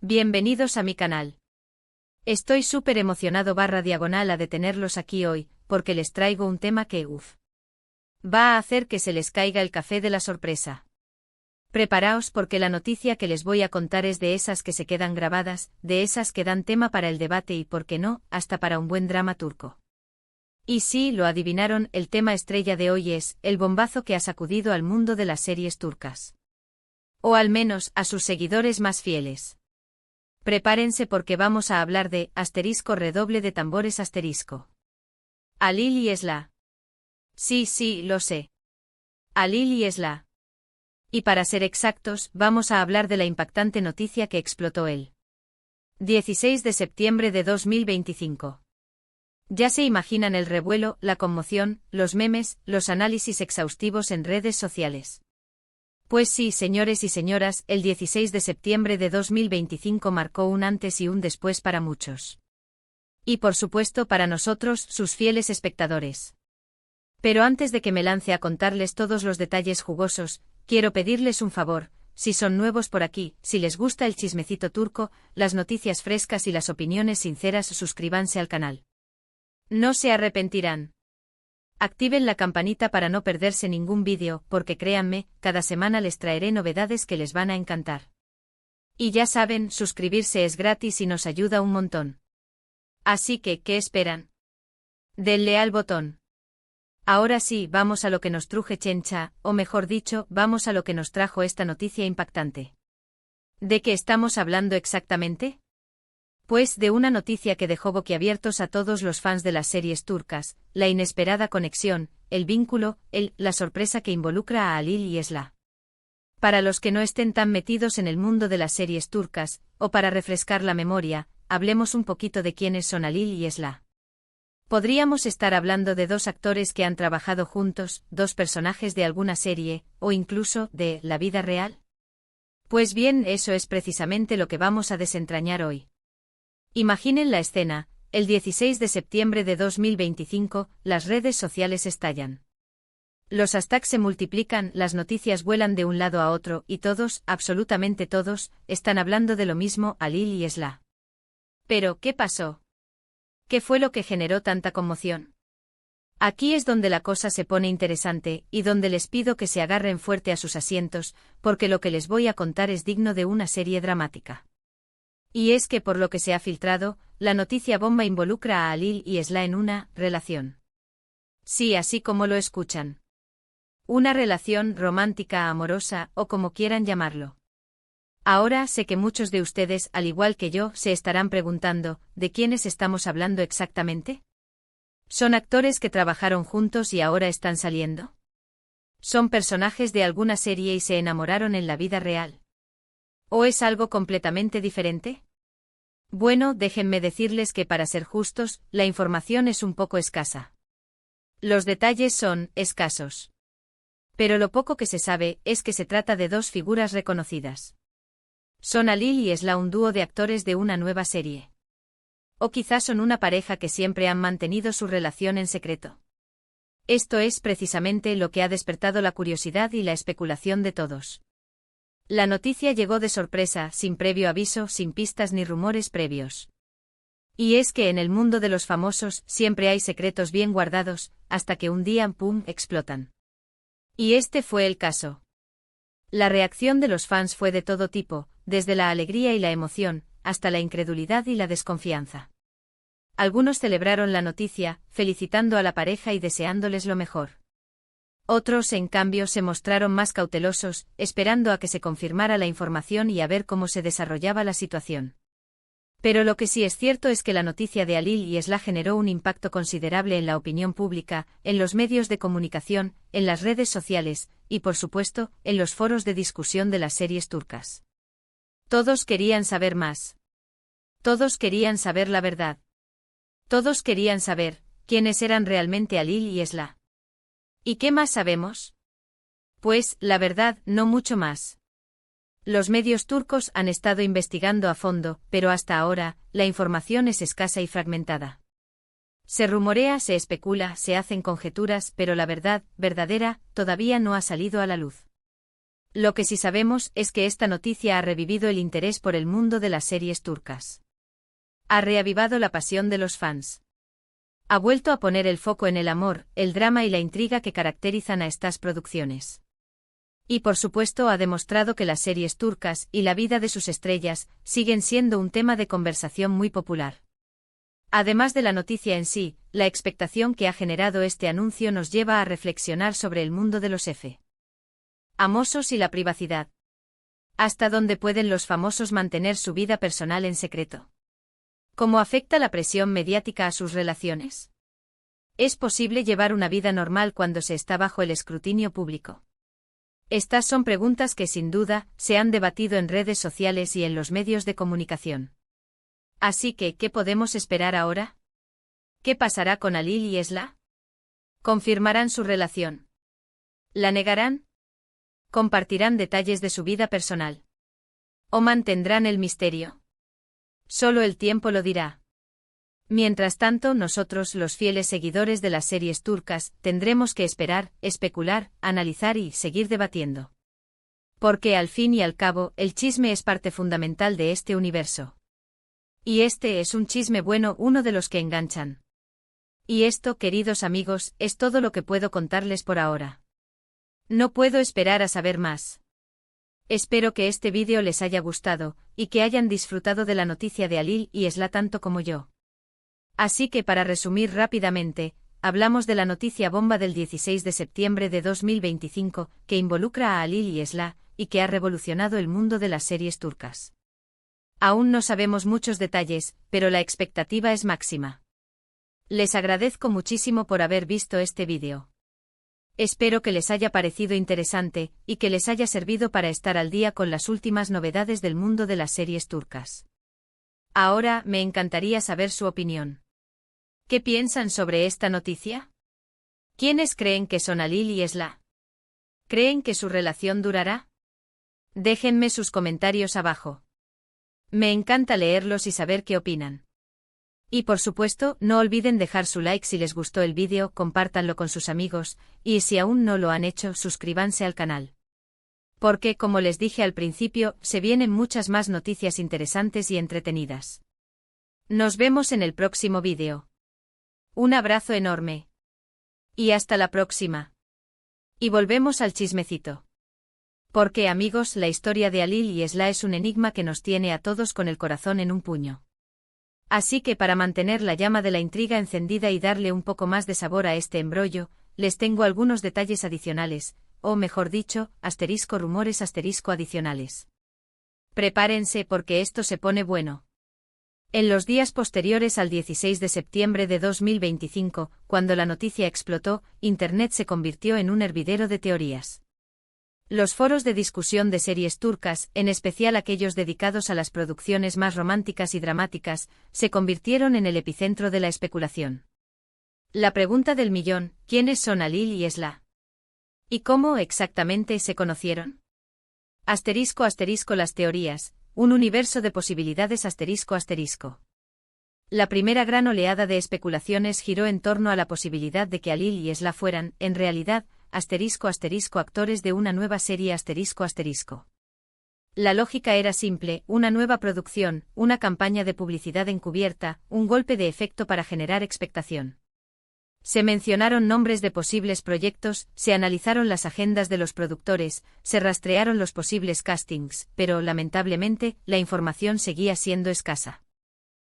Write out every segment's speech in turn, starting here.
Bienvenidos a mi canal. Estoy súper emocionado /diagonal de tenerlos aquí hoy, porque les traigo un tema que va a hacer que se les caiga el café de la sorpresa. Preparaos porque la noticia que les voy a contar es de esas que se quedan grabadas, de esas que dan tema para el debate y, por qué no, hasta para un buen drama turco. Y sí, lo adivinaron, el tema estrella de hoy es el bombazo que ha sacudido al mundo de las series turcas. O al menos, a sus seguidores más fieles. Prepárense porque vamos a hablar de *redoble de tambores *. Halil y Esla. Sí, lo sé. Halil y Esla. Y para ser exactos, vamos a hablar de la impactante noticia que explotó el 16 de septiembre de 2025. Ya se imaginan el revuelo, la conmoción, los memes, los análisis exhaustivos en redes sociales. Pues sí, señores y señoras, el 16 de septiembre de 2025 marcó un antes y un después para muchos. Y por supuesto para nosotros, sus fieles espectadores. Pero antes de que me lance a contarles todos los detalles jugosos, quiero pedirles un favor, si son nuevos por aquí, si les gusta el chismecito turco, las noticias frescas y las opiniones sinceras, suscríbanse al canal. No se arrepentirán. Activen la campanita para no perderse ningún vídeo, porque créanme, cada semana les traeré novedades que les van a encantar. Y ya saben, suscribirse es gratis y nos ayuda un montón. Así que, ¿qué esperan? Denle al botón. Ahora sí, vamos a lo que nos truje Chencha, o mejor dicho, vamos a lo que nos trajo esta noticia impactante. ¿De qué estamos hablando exactamente? Pues de una noticia que dejó boquiabiertos a todos los fans de las series turcas, la inesperada conexión, el vínculo, la sorpresa que involucra a Halil y Esla. Para los que no estén tan metidos en el mundo de las series turcas, o para refrescar la memoria, hablemos un poquito de quiénes son Halil y Esla. Podríamos estar hablando de dos actores que han trabajado juntos, dos personajes de alguna serie, o incluso de la vida real. Pues bien, eso es precisamente lo que vamos a desentrañar hoy. Imaginen la escena, el 16 de septiembre de 2025, las redes sociales estallan. Los hashtags se multiplican, las noticias vuelan de un lado a otro y todos, absolutamente todos, están hablando de lo mismo, Halil y Esla. Pero, ¿qué pasó? ¿Qué fue lo que generó tanta conmoción? Aquí es donde la cosa se pone interesante, y donde les pido que se agarren fuerte a sus asientos, porque lo que les voy a contar es digno de una serie dramática. Y es que por lo que se ha filtrado, la noticia bomba involucra a Halil y Esla en una relación. Sí, así como lo escuchan. Una relación romántica, amorosa, o como quieran llamarlo. Ahora sé que muchos de ustedes, al igual que yo, se estarán preguntando, ¿de quiénes estamos hablando exactamente? ¿Son actores que trabajaron juntos y ahora están saliendo? ¿Son personajes de alguna serie y se enamoraron en la vida real? ¿O es algo completamente diferente? Bueno, déjenme decirles que para ser justos, la información es un poco escasa. Los detalles son escasos. Pero lo poco que se sabe es que se trata de dos figuras reconocidas. Son Halil y Esla, un dúo de actores de una nueva serie. O quizás son una pareja que siempre han mantenido su relación en secreto. Esto es precisamente lo que ha despertado la curiosidad y la especulación de todos. La noticia llegó de sorpresa, sin previo aviso, sin pistas ni rumores previos. Y es que en el mundo de los famosos siempre hay secretos bien guardados, hasta que un día, ¡pum!, explotan. Y este fue el caso. La reacción de los fans fue de todo tipo, desde la alegría y la emoción, hasta la incredulidad y la desconfianza. Algunos celebraron la noticia, felicitando a la pareja y deseándoles lo mejor. Otros, en cambio, se mostraron más cautelosos, esperando a que se confirmara la información y a ver cómo se desarrollaba la situación. Pero lo que sí es cierto es que la noticia de Halil y Esla generó un impacto considerable en la opinión pública, en los medios de comunicación, en las redes sociales, y por supuesto, en los foros de discusión de las series turcas. Todos querían saber más. Todos querían saber la verdad. Todos querían saber quiénes eran realmente Halil y Esla. ¿Y qué más sabemos? Pues, la verdad, no mucho más. Los medios turcos han estado investigando a fondo, pero hasta ahora, la información es escasa y fragmentada. Se rumorea, se especula, se hacen conjeturas, pero la verdad, verdadera, todavía no ha salido a la luz. Lo que sí sabemos es que esta noticia ha revivido el interés por el mundo de las series turcas. Ha reavivado la pasión de los fans. Ha vuelto a poner el foco en el amor, el drama y la intriga que caracterizan a estas producciones. Y por supuesto ha demostrado que las series turcas y la vida de sus estrellas siguen siendo un tema de conversación muy popular. Además de la noticia en sí, la expectación que ha generado este anuncio nos lleva a reflexionar sobre el mundo de los famosos y la privacidad. ¿Hasta dónde pueden los famosos mantener su vida personal en secreto? ¿Cómo afecta la presión mediática a sus relaciones? ¿Es posible llevar una vida normal cuando se está bajo el escrutinio público? Estas son preguntas que sin duda se han debatido en redes sociales y en los medios de comunicación. Así que, ¿qué podemos esperar ahora? ¿Qué pasará con Halil y Esla? ¿Confirmarán su relación? ¿La negarán? ¿Compartirán detalles de su vida personal? ¿O mantendrán el misterio? Solo el tiempo lo dirá. Mientras tanto, nosotros, los fieles seguidores de las series turcas, tendremos que esperar, especular, analizar y seguir debatiendo. Porque al fin y al cabo, el chisme es parte fundamental de este universo. Y este es un chisme bueno, uno de los que enganchan. Y esto, queridos amigos, es todo lo que puedo contarles por ahora. No puedo esperar a saber más. Espero que este vídeo les haya gustado, y que hayan disfrutado de la noticia de Halil y Esla tanto como yo. Así que para resumir rápidamente, hablamos de la noticia bomba del 16 de septiembre de 2025, que involucra a Halil y Esla, y que ha revolucionado el mundo de las series turcas. Aún no sabemos muchos detalles, pero la expectativa es máxima. Les agradezco muchísimo por haber visto este vídeo. Espero que les haya parecido interesante, y que les haya servido para estar al día con las últimas novedades del mundo de las series turcas. Ahora, me encantaría saber su opinión. ¿Qué piensan sobre esta noticia? ¿Quiénes creen que son Halil y Esla? ¿Creen que su relación durará? Déjenme sus comentarios abajo. Me encanta leerlos y saber qué opinan. Y por supuesto, no olviden dejar su like si les gustó el vídeo, compártanlo con sus amigos, y si aún no lo han hecho, suscríbanse al canal. Porque, como les dije al principio, se vienen muchas más noticias interesantes y entretenidas. Nos vemos en el próximo vídeo. Un abrazo enorme. Y hasta la próxima. Y volvemos al chismecito. Porque amigos, la historia de Halil y Esla es un enigma que nos tiene a todos con el corazón en un puño. Así que para mantener la llama de la intriga encendida y darle un poco más de sabor a este embrollo, les tengo algunos detalles adicionales, o mejor dicho, rumores adicionales. Prepárense porque esto se pone bueno. En los días posteriores al 16 de septiembre de 2025, cuando la noticia explotó, Internet se convirtió en un hervidero de teorías. Los foros de discusión de series turcas, en especial aquellos dedicados a las producciones más románticas y dramáticas, se convirtieron en el epicentro de la especulación. La pregunta del millón: ¿quiénes son Halil y Esla? ¿Y cómo exactamente se conocieron? Las teorías, un universo de posibilidades ***. La primera gran oleada de especulaciones giró en torno a la posibilidad de que Halil y Esla fueran, en realidad, actores de una nueva serie ***. La lógica era simple: una nueva producción, una campaña de publicidad encubierta, un golpe de efecto para generar expectación. Se mencionaron nombres de posibles proyectos, se analizaron las agendas de los productores, se rastrearon los posibles castings, pero, lamentablemente, la información seguía siendo escasa.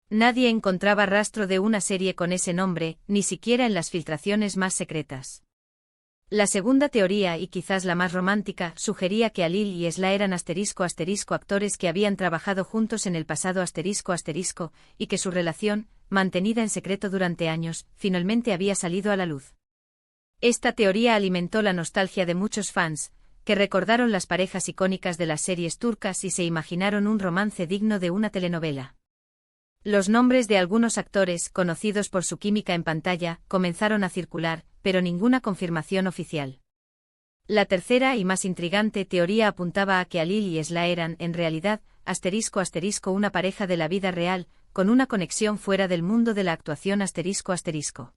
Nadie encontraba rastro de una serie con ese nombre, ni siquiera en las filtraciones más secretas. La segunda teoría, y quizás la más romántica, sugería que Halil y Esla eran actores que habían trabajado juntos en el pasado y que su relación, mantenida en secreto durante años, finalmente había salido a la luz. Esta teoría alimentó la nostalgia de muchos fans, que recordaron las parejas icónicas de las series turcas y se imaginaron un romance digno de una telenovela. Los nombres de algunos actores, conocidos por su química en pantalla, comenzaron a circular, pero ninguna confirmación oficial. La tercera y más intrigante teoría apuntaba a que Halil y Esla eran, en realidad, una pareja de la vida real, con una conexión fuera del mundo de la actuación ***.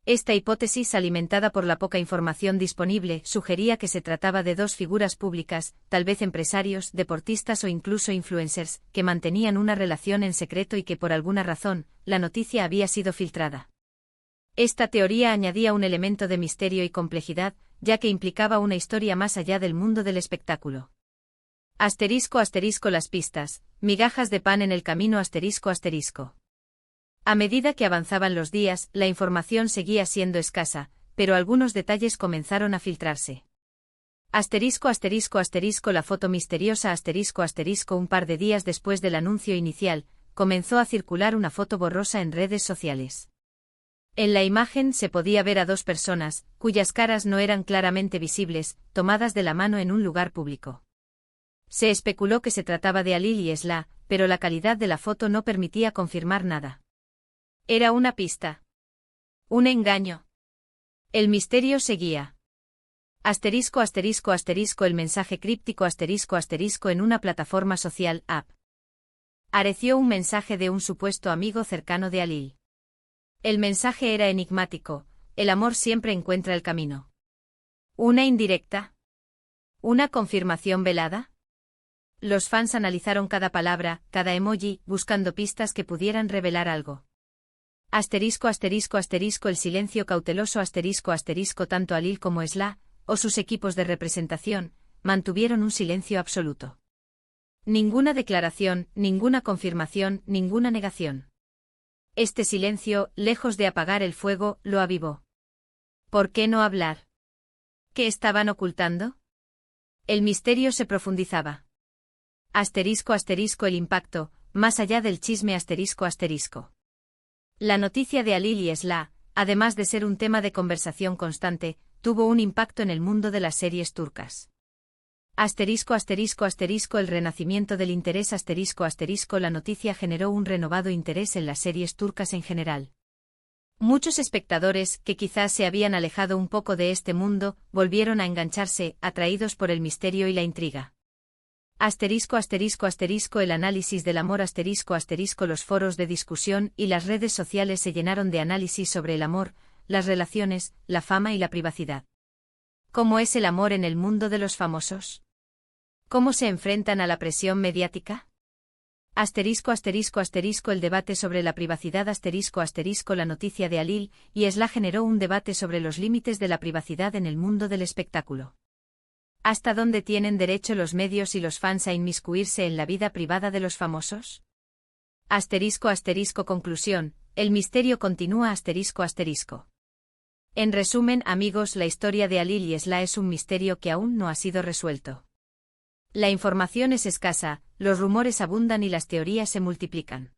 Esta hipótesis, alimentada por la poca información disponible, sugería que se trataba de dos figuras públicas, tal vez empresarios, deportistas o incluso influencers, que mantenían una relación en secreto y que por alguna razón, la noticia había sido filtrada. Esta teoría añadía un elemento de misterio y complejidad, ya que implicaba una historia más allá del mundo del espectáculo. *** Las pistas, migajas de pan en el camino ***. A medida que avanzaban los días, la información seguía siendo escasa, pero algunos detalles comenzaron a filtrarse. La foto misteriosa un par de días después del anuncio inicial, comenzó a circular una foto borrosa en redes sociales. En la imagen se podía ver a dos personas, cuyas caras no eran claramente visibles, tomadas de la mano en un lugar público. Se especuló que se trataba de Alil y Esla, pero la calidad de la foto no permitía confirmar nada. Era una pista. Un engaño. El misterio seguía. El mensaje críptico en una plataforma social app. Apareció un mensaje de un supuesto amigo cercano de Alil. El mensaje era enigmático: el amor siempre encuentra el camino. ¿Una indirecta? ¿Una confirmación velada? Los fans analizaron cada palabra, cada emoji, buscando pistas que pudieran revelar algo. El silencio cauteloso tanto Alil como Esla, o sus equipos de representación, mantuvieron un silencio absoluto. Ninguna declaración, ninguna confirmación, ninguna negación. Este silencio, lejos de apagar el fuego, lo avivó. ¿Por qué no hablar? ¿Qué estaban ocultando? El misterio se profundizaba. El impacto, más allá del chisme La noticia de Alil y Esla, además de ser un tema de conversación constante, tuvo un impacto en el mundo de las series turcas. El renacimiento del interés La noticia generó un renovado interés en las series turcas en general. Muchos espectadores, que quizás se habían alejado un poco de este mundo, volvieron a engancharse, atraídos por el misterio y la intriga. El análisis del amor Los foros de discusión y las redes sociales se llenaron de análisis sobre el amor, las relaciones, la fama y la privacidad. ¿Cómo es el amor en el mundo de los famosos? ¿Cómo se enfrentan a la presión mediática? El debate sobre la privacidad La noticia de Alil y Esla generó un debate sobre los límites de la privacidad en el mundo del espectáculo. ¿Hasta dónde tienen derecho los medios y los fans a inmiscuirse en la vida privada de los famosos? Conclusión, el misterio continúa En resumen, amigos, la historia de Alil y Esla es un misterio que aún no ha sido resuelto. La información es escasa, los rumores abundan y las teorías se multiplican.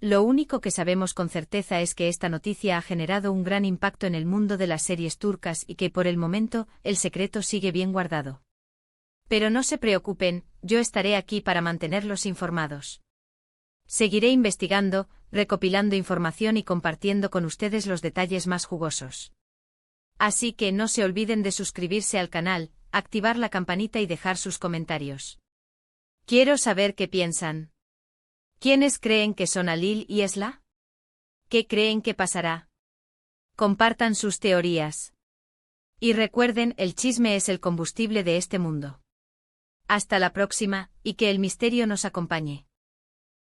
Lo único que sabemos con certeza es que esta noticia ha generado un gran impacto en el mundo de las series turcas y que por el momento, el secreto sigue bien guardado. Pero no se preocupen, yo estaré aquí para mantenerlos informados. Seguiré investigando, recopilando información y compartiendo con ustedes los detalles más jugosos. Así que no se olviden de suscribirse al canal, activar la campanita y dejar sus comentarios. Quiero saber qué piensan. ¿Quiénes creen que son Alil y Esla? ¿Qué creen que pasará? Compartan sus teorías. Y recuerden, el chisme es el combustible de este mundo. Hasta la próxima, y que el misterio nos acompañe.